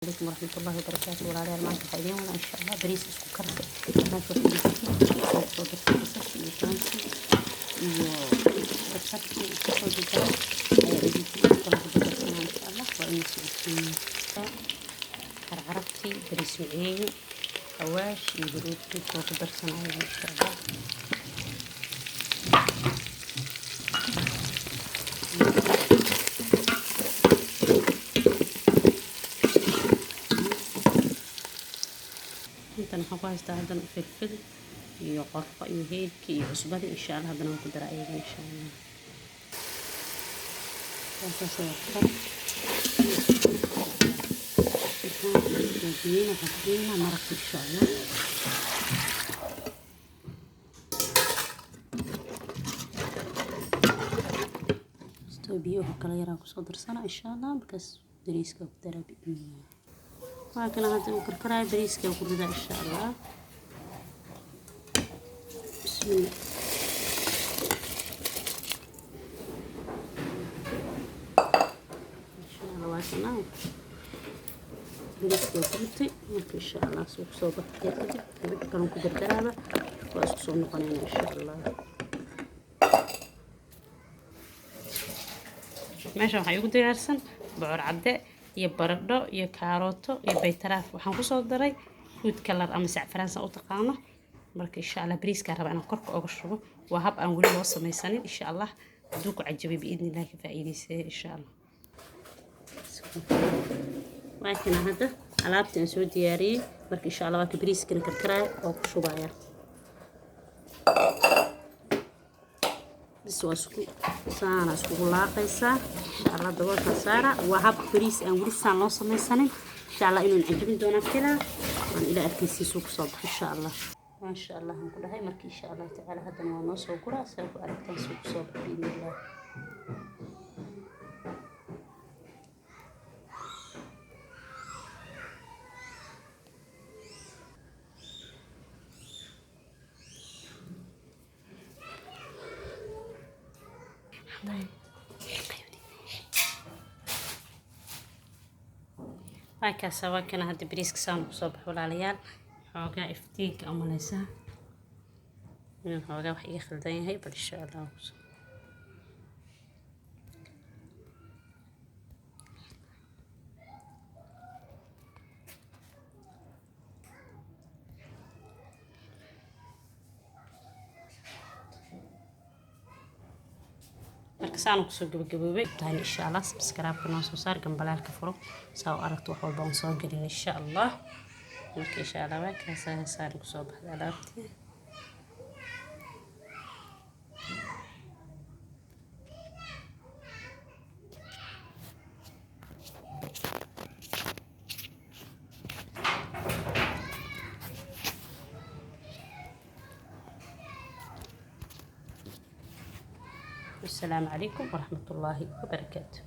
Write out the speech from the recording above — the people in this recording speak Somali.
عليكم ورحمة الله وبركاته. ولا ما تخيلين ولا إن شاء الله بريس اسكو كرسي ما تروح تجيبي صوت القصص يفهمتي وبتحطي صوت الكلام يجيكي كل هذا إن شاء الله وإنك عرفتي بريس وعين حواش يجري صوت درسنا إن شاء الله. intan waxaan ku haystaa haddana filfil iyo qorfa iyo heedki iyo cusbada insha Allah haddana waan ku daraa ayaga insha Allah. waxaan maraq insha Allah. biyo kala yaraa kusoo darsana insha Allah markaas bariiska ku daraa biyo لكن هذا وكركراي بريسكا وكل إن شاء الله. بسم الله. إن شاء الله واسنا بريسكا وكلتي إن شاء الله سوق صوبة كده كانوا كده درابة وأسقسون نقنين إن شاء الله. ماشي waxaa igu diyaarsan bocor cadde iyo baradho iyo kaarooto iyo baytaraaf waxaan ku soo daray food color ama saffron u taqaano marka insha Allah bariiska raba inaan korka uga shubo waa hab aan wali loo samaysanin insha Allah haduu ku cajabi biidnillah ka faa'iideysay insha Allah. waxaan hadda alaabtan soo diyaariyay marka insha Allah waa bariiska karkaraay oo ku shubaya isku saana isku laaqaysa insha Allah daboolka saara waa hab bariis aan wali saan loo samaysanin insha Allah inuu cajabin doona kala waan ila arkaysiisu ku soo baxay insha Allah ma sha Allah aan ku dhahay markii insha Allah taala hadana waa noo soo guraa soo ku aragtaan soo ku soo baxay biidnillah. هاي سواء كان هاد بريسك سان بصبح ولا ليال حوجا افتيك أو مليسا من حوجا وحي خلدين هاي بل إن شاء الله. markasaan ku soo gabagabay taan insha Allah subscribe kana soo saar gambalaalka furo soo aragto wax walba oo soo galin insha Allah marka insha Allah waa ka saar ku soo baxda alaabtii السلام عليكم ورحمة الله وبركاته.